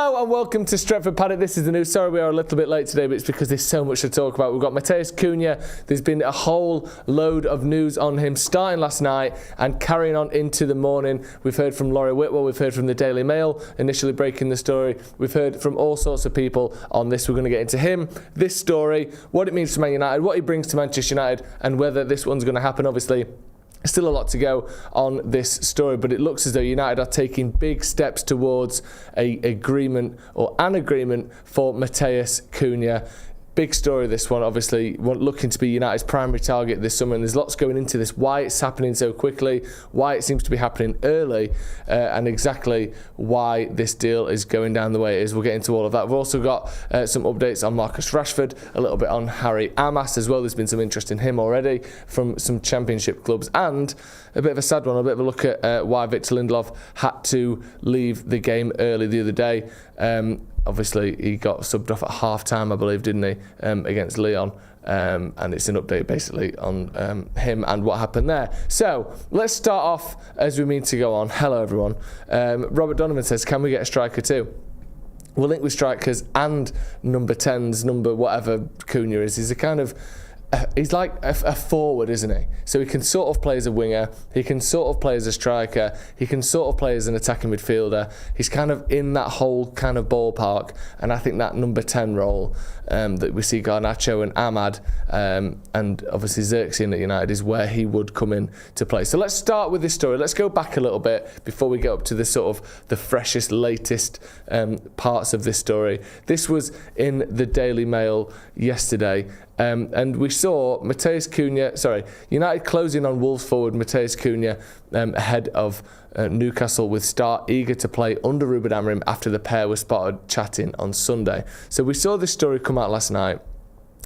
Hello and welcome to Stretford Paddock. This is the news. Sorry we are a little bit late today, but it's because there's so much to talk about. We've got Matheus Cunha. There's been a whole load of news on him starting last night and carrying on into the morning. We've heard from Whitwell, we've heard from the Daily Mail initially breaking the story. We've heard from all sorts of people on this. We're going to get into him, this story, what it means to Man United, what he brings to Manchester United, and whether this one's going to happen. Obviously, still a lot to go on this story, but it looks as though United are taking big steps towards an agreement for Matheus Cunha. Big story, this one, obviously, looking to be United's primary target this summer, and there's lots going into this, why it's happening so quickly, why it seems to be happening early, and exactly why this deal is going down the way it is. We'll get into all of that. We've also got some updates on Marcus Rashford, a little bit on Harry Amass as well. There's been some interest in him already from some Championship clubs, and a bit of a sad one, a bit of a look at why Victor Lindelof had to leave the game early the other day. Obviously, he got subbed off at half-time, I believe, didn't he, against Lyon. And it's an update, basically, on him and what happened there. So, let's start off as we mean to go on. Hello, everyone. Robert Donovan says, can we get a striker too? We'll link with strikers and number 10s, number whatever Cunha is. He's a kind of... he's like a forward, isn't he? So he can sort of play as a winger, he can sort of play as a striker, he can sort of play as an attacking midfielder. He's kind of in that whole kind of ballpark, and I think that number 10 role that we see Garnacho and Ahmad and obviously Xerxes at United is where he would come in to play. So let's start with this story. Let's go back a little bit before we get up to the sort of the freshest, latest parts of this story. This was in the Daily Mail yesterday. And we saw United closing on Wolves forward Matheus Cunha ahead of Newcastle, with Start eager to play under Ruben Amorim after the pair were spotted chatting on Sunday. So we saw this story come out last night.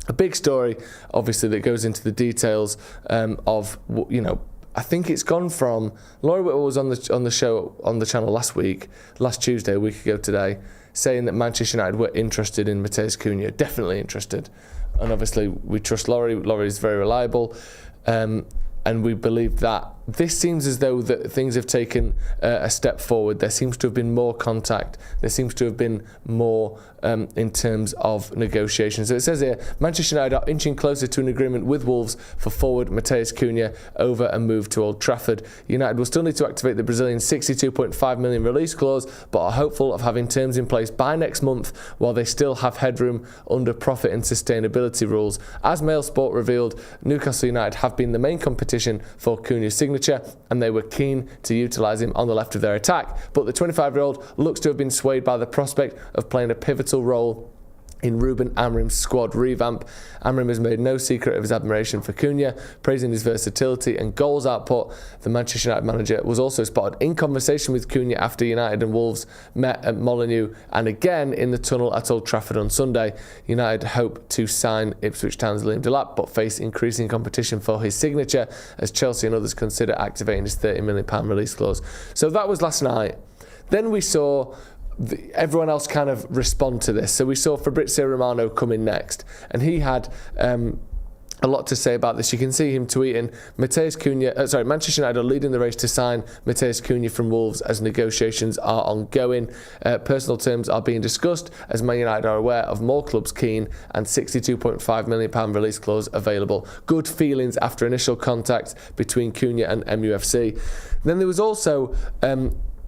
A big story, obviously, that goes into the details of, you know, I think it's gone from... Laurie Whitwell was on the show, on the channel last Tuesday, a week ago today, saying that Manchester United were interested in Matheus Cunha, definitely interested. And obviously, we trust Laurie. Laurie is very reliable. And we believe that this seems as though that things have taken a step forward. There seems to have been more contact. There seems to have been more in terms of negotiations. So it says here, Manchester United are inching closer to an agreement with Wolves for forward Matheus Cunha over a move to Old Trafford. United will still need to activate the Brazilian £62.5 million release clause, but are hopeful of having terms in place by next month while they still have headroom under profit and sustainability rules. As Mail Sport revealed, Newcastle United have been the main competition for Cunha's signature, and they were keen to utilise him on the left of their attack. But the 25-year-old looks to have been swayed by the prospect of playing a pivotal role in Ruben Amorim's squad revamp. Amorim has made no secret of his admiration for Cunha, praising his versatility and goals output. The Manchester United manager was also spotted in conversation with Cunha after United and Wolves met at Molineux and again in the tunnel at Old Trafford on Sunday. United hope to sign Ipswich Town's Liam Delap, but face increasing competition for his signature as Chelsea and others consider activating his £30 million release clause. So that was last night. Then we saw everyone else kind of respond to this. So we saw Fabrizio Romano come in next, and he had a lot to say about this. You can see him tweeting, Manchester United are leading the race to sign Matheus Cunha from Wolves as negotiations are ongoing. Personal terms are being discussed as Man United are aware of more clubs keen and £62.5 million release clause available. Good feelings after initial contact between Cunha and MUFC. Then there was also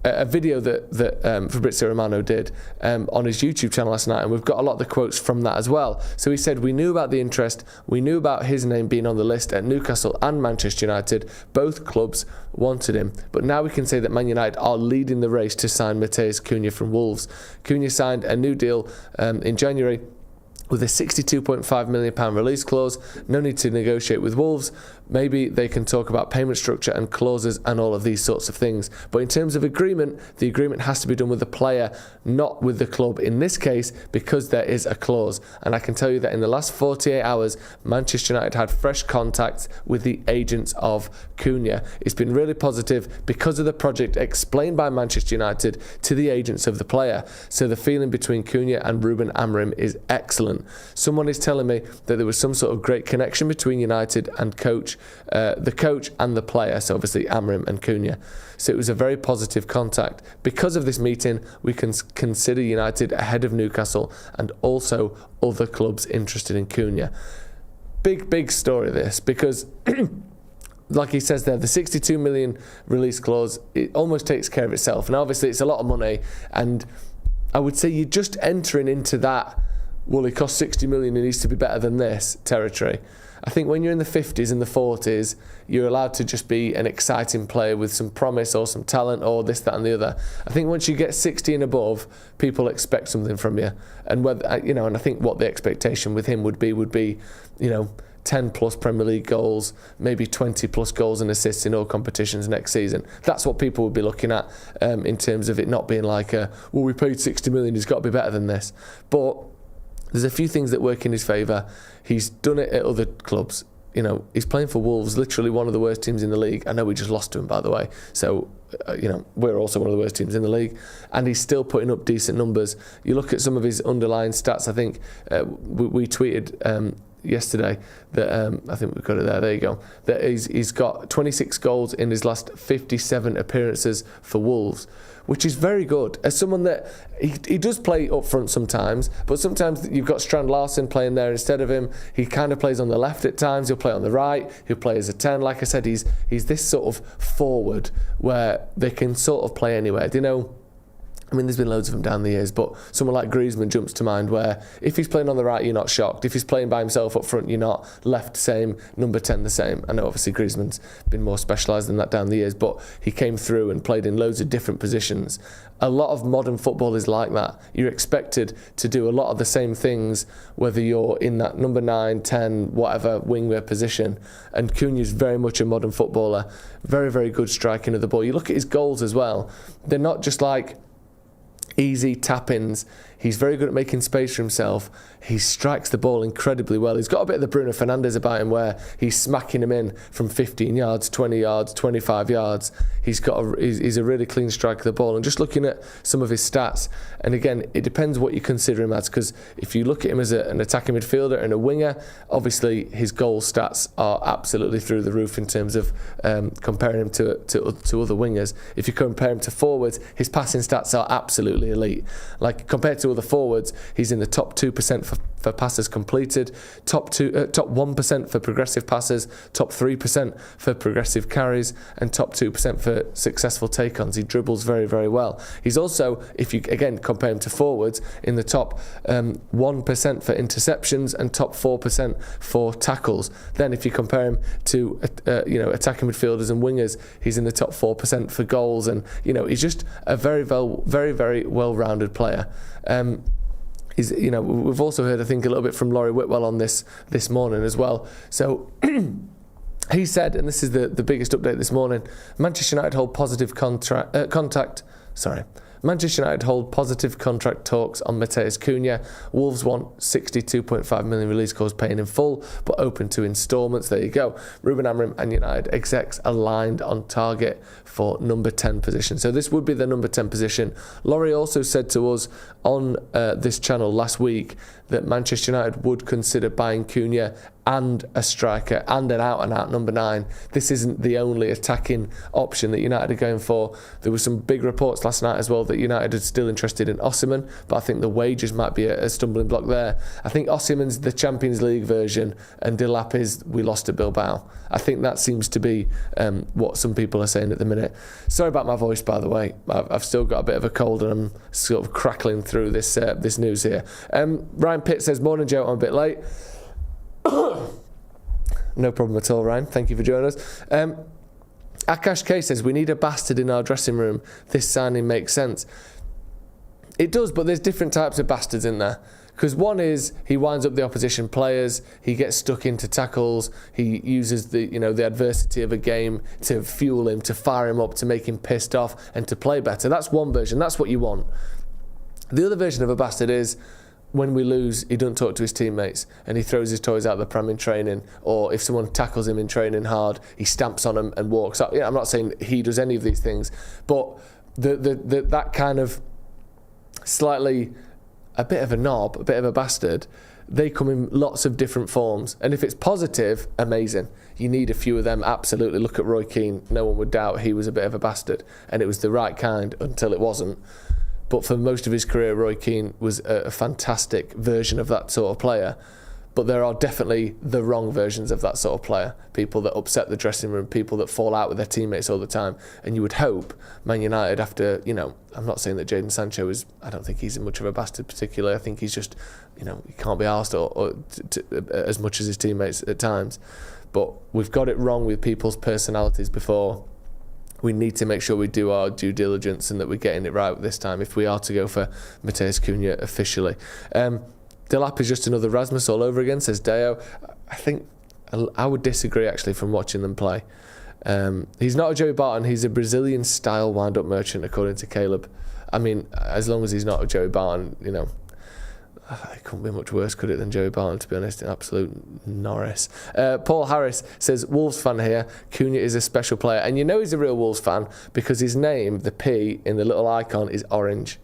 a video that Fabrizio Romano did on his YouTube channel last night, and we've got a lot of the quotes from that as well. So he said, we knew about the interest, we knew about his name being on the list at Newcastle and Manchester United. Both clubs wanted him, but now we can say that Man United are leading the race to sign Matheus Cunha from Wolves. Cunha signed a new deal in January with a £62.5 million release clause. No need to negotiate with Wolves. Maybe they can talk about payment structure and clauses and all of these sorts of things. But in terms of agreement, the agreement has to be done with the player, not with the club in this case, because there is a clause. And I can tell you that in the last 48 hours, Manchester United had fresh contacts with the agents of Cunha. It's been really positive because of the project explained by Manchester United to the agents of the player. So the feeling between Cunha and Ruben Amorim is excellent. Someone is telling me that there was some sort of great connection between United and coach the coach and the player, so obviously Amrim and Cunha. So it was a very positive contact. Because of this meeting, we can consider United ahead of Newcastle and also other clubs interested in Cunha. Big story this, because like he says there, the 62 million release clause, it almost takes care of itself. And obviously it's a lot of money, and I would say you're just entering into that, well, he costs 60 million, he needs to be better than this territory. I think when you're in the 50s and the 40s, you're allowed to just be an exciting player with some promise or some talent or this, that and the other. I think once you get 60 and above, people expect something from you. And whether, and I think what the expectation with him would be, 10 plus Premier League goals, maybe 20 plus goals and assists in all competitions next season. That's what people would be looking at in terms of it not being like, we paid 60 million, he's got to be better than this. But there's a few things that work in his favour. He's done it at other clubs. He's playing for Wolves, literally one of the worst teams in the league. I know we just lost to him, by the way. So, we're also one of the worst teams in the league. And he's still putting up decent numbers. You look at some of his underlying stats. I think we tweeted yesterday that I think we've got it there you go, that he's got 26 goals in his last 57 appearances for Wolves, which is very good. As someone that he does play up front sometimes, but sometimes you've got Strand Larsen playing there instead of him. He kind of plays on the left at times, he'll play on the right, he'll play as a 10. Like I said, he's this sort of forward where they can sort of play anywhere. There's been loads of them down the years, but someone like Griezmann jumps to mind, where if he's playing on the right, you're not shocked. If he's playing by himself up front, you're not. Left, same. Number 10, the same. I know obviously Griezmann's been more specialised than that down the years, but he came through and played in loads of different positions. A lot of modern football is like that. You're expected to do a lot of the same things, whether you're in that number 9, 10, whatever winger position. And Cunha's very much a modern footballer. Very, very good striking of the ball. You look at his goals as well. They're not just like easy tap-ins. He's very good at making space for himself. He strikes the ball incredibly well. He's got a bit of the Bruno Fernandes about him, where he's smacking him in from 15 yards, 20 yards, 25 yards. He's a really clean strike of the ball. And just looking at some of his stats, and again, it depends what you consider him as, because if you look at him as an attacking midfielder and a winger, obviously his goal stats are absolutely through the roof in terms of comparing him to other wingers. If you compare him to forwards, his passing stats are absolutely elite. Like, compared to other forwards, he's in the top 2% for passes completed, top 1% for progressive passes, top 3% for progressive carries, and top 2% for successful take-ons. He dribbles very, very well. He's also, if you again compare him to forwards, in the top 1% for interceptions and top 4% for tackles. Then if you compare him to attacking midfielders and wingers, he's in the top 4% for goals, and he's just a very, very well-rounded player. We've also heard, I think, a little bit from Laurie Whitwell on this morning as well. So he said, and this is the biggest update this morning, Manchester United hold positive Manchester United hold positive contract talks on Matheus Cunha. Wolves want 62.5 million release clause paying in full, but open to instalments. There you go. Ruben Amorim and United execs aligned on target for number 10 position. So this would be the number 10 position. Laurie also said to us on this channel last week that Manchester United would consider buying Cunha and a striker and an out-and-out number 9. This isn't the only attacking option that United are going for. There were some big reports last night as well that United are still interested in Osimhen, but I think the wages might be a stumbling block there. I think Osimhen's the Champions League version and Delap is we lost to Bilbao. I think that seems to be what some people are saying at the minute. Sorry about my voice, by the way. I've still got a bit of a cold and I'm sort of crackling through this news here. Ryan Pitt says, morning Joe, I'm a bit late. No problem at all, Ryan. Thank you for joining us. Akash K says, we need a bastard in our dressing room. This signing makes sense. It does, but there's different types of bastards in there. Because one is he winds up the opposition players, he gets stuck into tackles, he uses the adversity of a game to fuel him, to fire him up, to make him pissed off and to play better. That's one version. That's what you want. The other version of a bastard is, when we lose, he doesn't talk to his teammates and he throws his toys out the pram in training, or if someone tackles him in training hard, he stamps on them and walks out. I'm not saying he does any of these things, but that kind of slightly a bit of a knob, a bit of a bastard, they come in lots of different forms. And if it's positive, amazing. You need a few of them, absolutely. Look at Roy Keane. No one would doubt he was a bit of a bastard. And it was the right kind until it wasn't. But for most of his career, Roy Keane was a fantastic version of that sort of player. But there are definitely the wrong versions of that sort of player. People that upset the dressing room, people that fall out with their teammates all the time. And you would hope Man United, after, I'm not saying that Jadon Sancho I don't think he's much of a bastard particularly. I think he's just, he can't be arsed as much as his teammates at times. But we've got it wrong with people's personalities before. We need to make sure we do our due diligence and that we're getting it right this time if we are to go for Matheus Cunha officially. Delap is just another Rasmus all over again, says Deo. I think I would disagree actually from watching them play. He's not a Joey Barton, he's a Brazilian style wind-up merchant according to Caleb. I mean, as long as he's not a Joey Barton, it couldn't be much worse, could it, than Joey Barton, to be honest, an absolute Norris. Paul Harris says, Wolves fan here, Cunha is a special player. And he's a real Wolves fan because his name, the P in the little icon, is orange.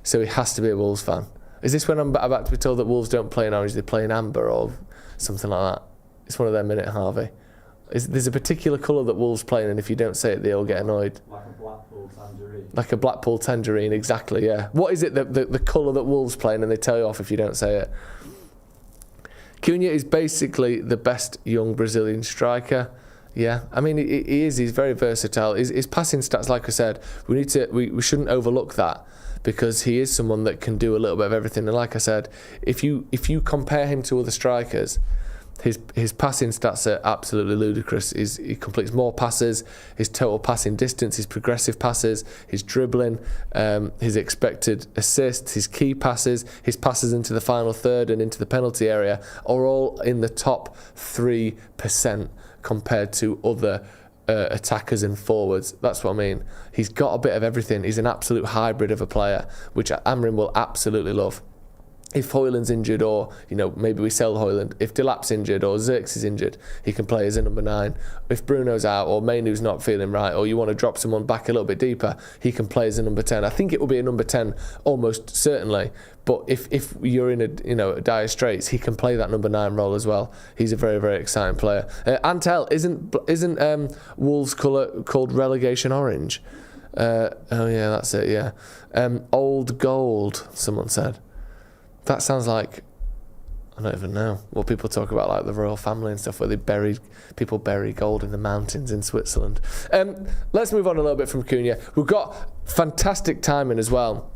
So he has to be a Wolves fan. Is this when I'm about to be told that Wolves don't play in orange, they play in amber or something like that? It's one of them, innit, Harvey? There's a particular colour that Wolves play in, and if you don't say it, they all get annoyed. Like a Blackpool tangerine. Like a Blackpool tangerine, exactly, yeah. What is it, the colour that Wolves play in, and they tell you off if you don't say it? Cunha is basically the best young Brazilian striker. Yeah, I mean, he is. He's very versatile. His passing stats, like I said, we shouldn't overlook that, because he is someone that can do a little bit of everything. And like I said, if you compare him to other strikers, his passing stats are absolutely ludicrous. He completes more passes, his total passing distance, his progressive passes, his dribbling, his expected assists, his key passes, his passes into the final third and into the penalty area are all in the top 3% compared to other attackers and forwards. That's what I mean. He's got a bit of everything. He's an absolute hybrid of a player, which Amrin will absolutely love. If Højlund's injured, or maybe we sell Højlund, if Delap's injured or Zirkzee is injured, he can play as a number 9. If Bruno's out or Mainoo's not feeling right, or you want to drop someone back a little bit deeper, he can play as a number 10. I think it will be a number 10 almost certainly. But if you're in a dire straits, he can play that number 9 role as well. He's a very, very exciting player. Antel, isn't Wolves' colour called relegation orange? Oh yeah, that's it. Yeah, old gold. Someone said. That sounds like, I don't even know what people talk about, like the royal family and stuff, where people bury gold in the mountains in Switzerland. Let's move on a little bit from Cunha. We've got fantastic timing as well.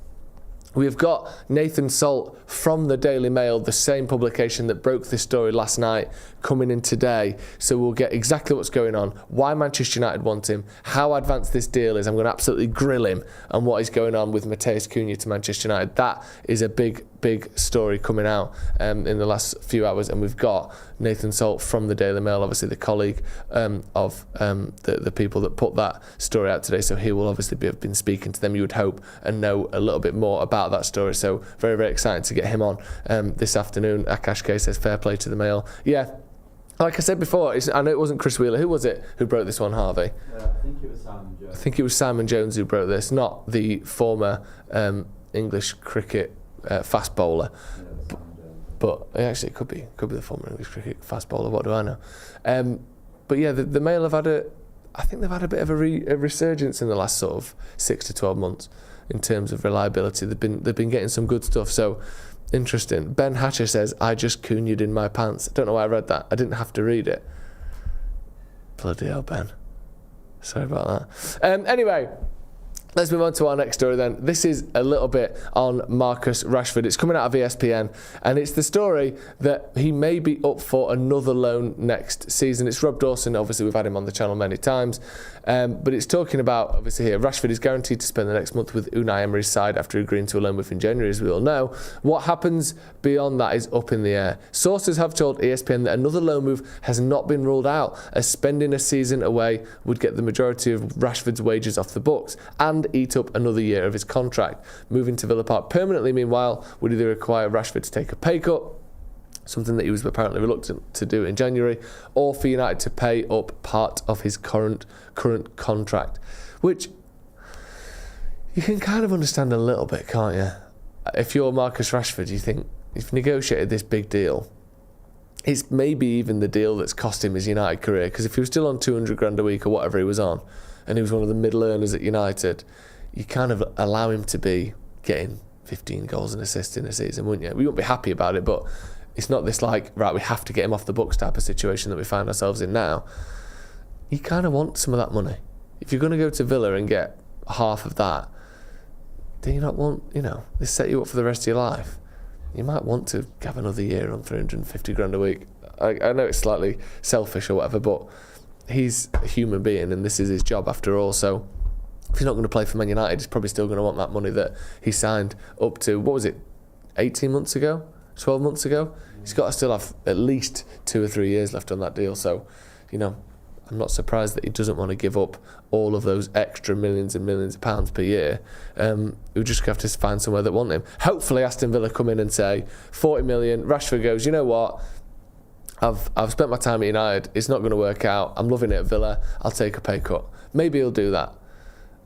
We've got Nathan Salt from the Daily Mail, the same publication that broke this story last night, coming in today. So we'll get exactly what's going on, why Manchester United want him, how advanced this deal is. I'm going to absolutely grill him on what is going on with Matheus Cunha to Manchester United. That is a big story coming out in the last few hours. And we've got Nathan Salt from the Daily Mail, obviously the colleague of the people that put that story out today. So he will obviously have been speaking to them, you would hope, and know a little bit more about that story. So very, very excited to get him on this afternoon. Akash K says fair play to the Mail. Yeah, like I said before, I know it wasn't Chris Wheeler. Who was it who broke this one, Harvey? I think it was Simon Jones. I think it was Simon Jones who broke this, not the former English cricket fast bowler. Yeah, but actually it could be the former English cricket fast bowler, what do I know? But yeah, the Mail have had I think they've had a bit of a resurgence in the last sort of 6 to 12 months in terms of reliability. They've been getting some good stuff. So interesting. Ben Hatcher says, I just Cunha'd in my pants. I don't know why I read that. I didn't have to read it. Bloody hell, Ben. Sorry about that. Anyway, let's move on to our next story then. This is a little bit on Marcus Rashford. It's coming out of ESPN, and it's the story that he may be up for another loan next season. It's Rob Dawson. Obviously, we've had him on the channel many times. But it's talking about, obviously here, Rashford is guaranteed to spend the next month with Unai Emery's side after agreeing to a loan with him in January, as we all know. What happens beyond that is up in the air. Sources have told ESPN that another loan move has not been ruled out, as spending a season away would get the majority of Rashford's wages off the books and eat up another year of his contract. Moving to Villa Park permanently, meanwhile, would either require Rashford to take a pay cut, something that he was apparently reluctant to do in January, or for United to pay up part of his current contract, which you can kind of understand a little bit, can't you? If you're Marcus Rashford, you think, He's negotiated this big deal. It's maybe even the deal that's cost him his United career, because if he was still on 200 grand a week or whatever he was on, and he was one of the middle earners at United, you kind of allow him to be getting 15 goals and assists in a season, wouldn't you? We wouldn't be happy about it, but it's not this like, right, we have to get him off the books type of situation that we find ourselves in now. You kind of want some of that money. If you're going to go to Villa and get half of that, do you not want, they set you up for the rest of your life? You might want to have another year on 350 grand a week. I know it's slightly selfish or whatever, but he's a human being and this is his job after all. So if he's not going to play for Man United, he's probably still going to want that money that he signed up to, what was it, 18 months ago? 12 months ago? He's got to still have at least 2 or 3 years left on that deal. So, I'm not surprised that he doesn't want to give up all of those extra millions and millions of pounds per year. We'll just have to find somewhere that want him. Hopefully Aston Villa come in and say 40 million. Rashford goes, you know what? I've spent my time at United. It's not going to work out. I'm loving it at Villa. I'll take a pay cut. Maybe he'll do that.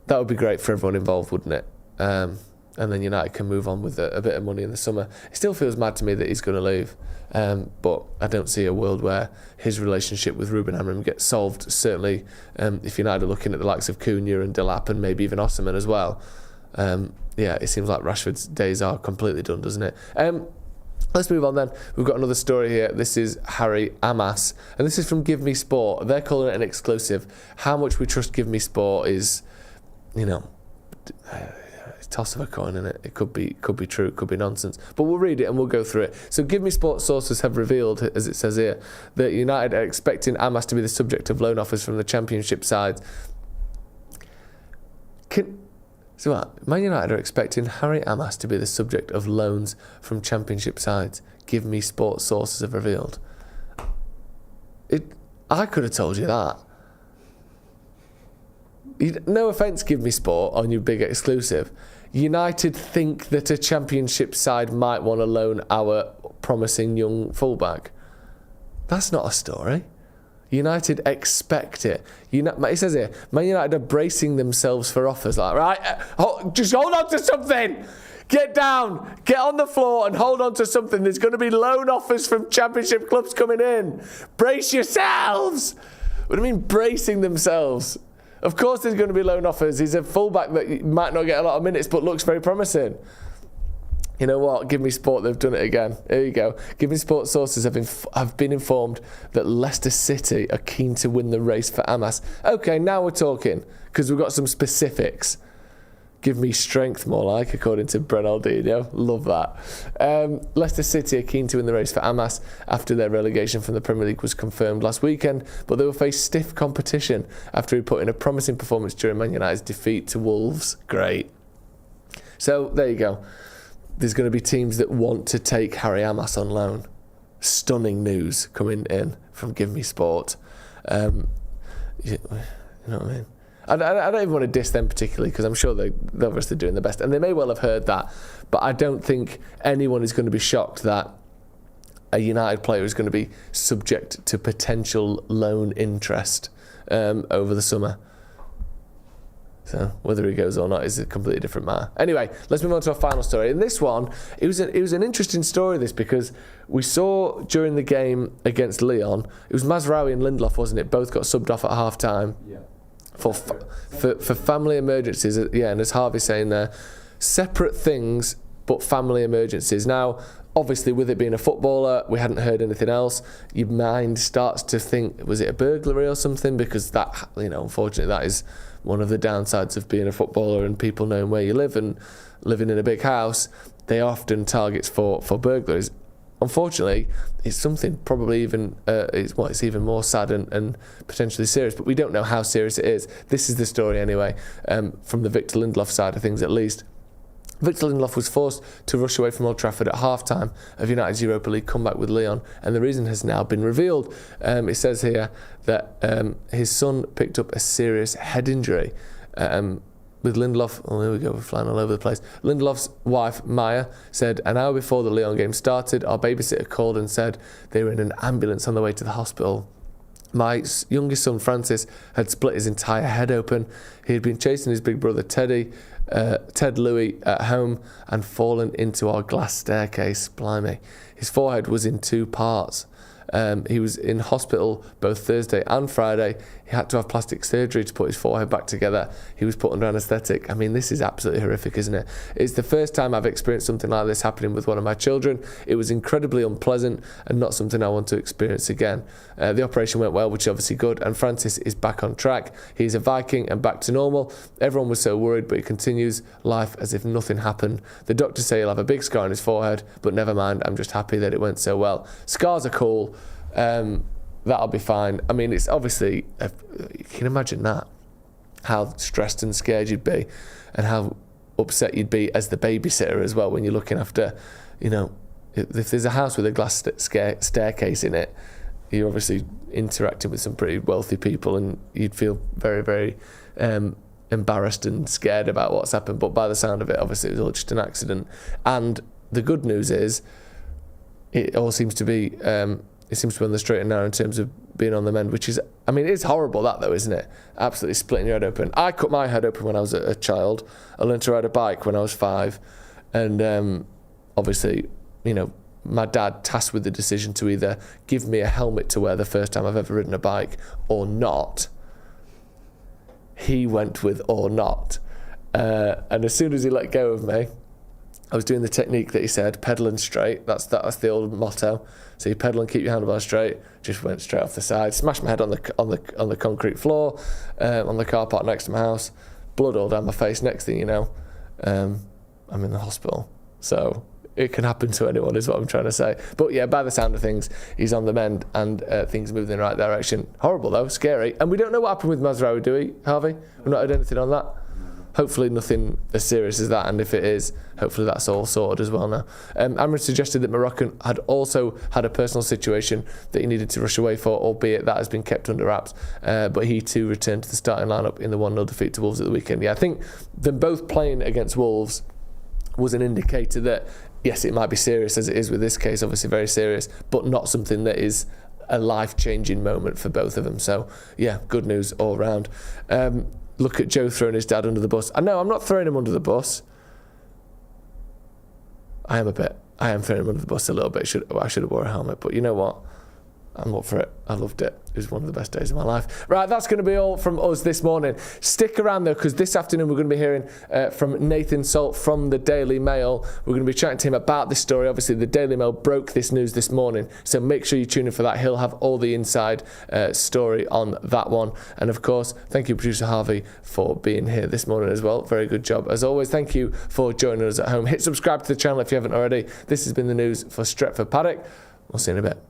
That would be great for everyone involved, wouldn't it? And then United can move on with a bit of money in the summer. It still feels mad to me that he's going to leave. But I don't see a world where his relationship with Ruben Amorim gets solved. Certainly, if United are looking at the likes of Cunha and Delap and maybe even Osimhen as well. It seems like Rashford's days are completely done, doesn't it? Let's move on then. We've got another story here. This is Harry Amass. And this is from Give Me Sport. They're calling it an exclusive. How much we trust Give Me Sport is, toss of a coin in it. It could be true, it could be nonsense. But we'll read it and we'll go through it. So Give Me Sport sources have revealed, as it says here, that United are expecting Amass to be the subject of loan offers from the Championship side. Man United are expecting Harry Amass to be the subject of loans from Championship sides. Give Me Sport sources have revealed. I could have told you that. No offence, Give Me Sport, on your big exclusive. United think that a Championship side might want to loan our promising young fullback. That's not a story. United expect it. It says here, Man United are bracing themselves for offers. Like, right, just hold on to something. Get down, get on the floor and hold on to something. There's going to be loan offers from Championship clubs coming in. Brace yourselves. What do you mean bracing themselves? Of course there's going to be loan offers. He's a fullback that might not get a lot of minutes but looks very promising. You know what? Give Me Sport, they've done it again. Here you go. Give Me Sport sources have been informed that Leicester City are keen to win the race for Amass. Okay, now we're talking, because we've got some specifics. Give me strength, more like, according to Brenaldinho. Love that. Leicester City are keen to win the race for Amass after their relegation from the Premier League was confirmed last weekend, but they will face stiff competition after he put in a promising performance during Man United's defeat to Wolves. Great. So, there you go. There's going to be teams that want to take Harry Amass on loan. Stunning news coming in from Give Me Sport. You know what I mean? I don't even want to diss them particularly, because I'm sure they're obviously doing the best, and they may well have heard that, but I don't think anyone is going to be shocked that a United player is going to be subject to potential loan interest over the summer. So whether he goes or not is a completely different matter. Anyway, let's move on to our final story. And this one, it was an interesting story, this, because we saw during the game against Lyon, it was Mazraoui and Lindelof, wasn't it? Both got subbed off at half time. Yeah. For family emergencies, yeah, and as Harvey's saying there, separate things but family emergencies. Now, obviously, with it being a footballer, we hadn't heard anything else. Your mind starts to think, was it a burglary or something? Because that, unfortunately, that is one of the downsides of being a footballer and people knowing where you live and living in a big house. They are often targets for burglaries. Unfortunately, it's something probably even it's even more sad and potentially serious, but we don't know how serious it is. This is the story anyway, from the Victor Lindelof side of things at least. Victor Lindelof was forced to rush away from Old Trafford at half-time of United's Europa League comeback with Lyon, and the reason has now been revealed. It says here that his son picked up a serious head injury. With Lindelof, there we go, we're flying all over the place. Lindelof's wife, Maya, said an hour before the Lyon game started, our babysitter called and said they were in an ambulance on the way to the hospital. My youngest son, Francis, had split his entire head open. He had been chasing his big brother, Teddy, Ted Louis at home and fallen into our glass staircase. Blimey. His forehead was in 2 parts. He was in hospital both Thursday and Friday. He had to have plastic surgery to put his forehead back together. He was put under anaesthetic. I mean, this is absolutely horrific, isn't it? It's the first time I've experienced something like this happening with one of my children. It was incredibly unpleasant and not something I want to experience again. The operation went well, which is obviously good, and Francis is back on track. He's a Viking and back to normal. Everyone was so worried, but he continues life as if nothing happened. The doctors say he'll have a big scar on his forehead, but never mind, I'm just happy that it went so well. Scars are cool. That'll be fine. I mean, it's obviously, you can imagine that, how stressed and scared you'd be and how upset you'd be as the babysitter as well when you're looking after, you know, if there's a house with a glass staircase in it, you're obviously interacting with some pretty wealthy people and you'd feel very, very embarrassed and scared about what's happened. But by the sound of it, obviously it was all just an accident. And the good news is it all seems to be... it seems to be on the straight and narrow in terms of being on the mend, which is, I mean, it's horrible that though, isn't it? Absolutely splitting your head open. I cut my head open when I was a child. I learned to ride a bike when I was 5. And obviously, you know, my dad tasked with the decision to either give me a helmet to wear the first time I've ever ridden a bike or not. He went with or not. And as soon as he let go of me, I was doing the technique that he said, pedaling straight. That's the old motto. So you pedal and keep your handlebar straight. Just went straight off the side. Smashed my head on the concrete floor, on the car park next to my house. Blood all down my face. Next thing you know, I'm in the hospital. So it can happen to anyone, is what I'm trying to say. But yeah, by the sound of things, he's on the mend and things moving in the right direction. Horrible though, scary. And we don't know what happened with Mazraoui, do we, Harvey? We've not heard anything on that. Hopefully nothing as serious as that, and if it is, hopefully that's all sorted as well now. Amrin suggested that Moroccan had also had a personal situation that he needed to rush away for, albeit that has been kept under wraps. But he too returned to the starting lineup in the 1-0 defeat to Wolves at the weekend. Yeah, I think them both playing against Wolves was an indicator that, yes, it might be serious as it is with this case, obviously very serious, but not something that is a life-changing moment for both of them. So, yeah, good news all round. Look at Joe throwing his dad under the bus. I know, I'm not throwing him under the bus. I am throwing him under the bus a little bit. I should have wore a helmet, but you know what? I'm up for it. I loved it. It was one of the best days of my life. Right, that's going to be all from us this morning. Stick around though, because this afternoon we're going to be hearing from Nathan Salt from the Daily Mail. We're going to be chatting to him about this story. Obviously, the Daily Mail broke this news this morning, so make sure you tune in for that. He'll have all the inside story on that one. And of course, thank you, producer Harvey, for being here this morning as well. Very good job as always. Thank you for joining us at home. Hit subscribe to the channel if you haven't already. This has been the news for Stretford Paddock. We'll see you in a bit.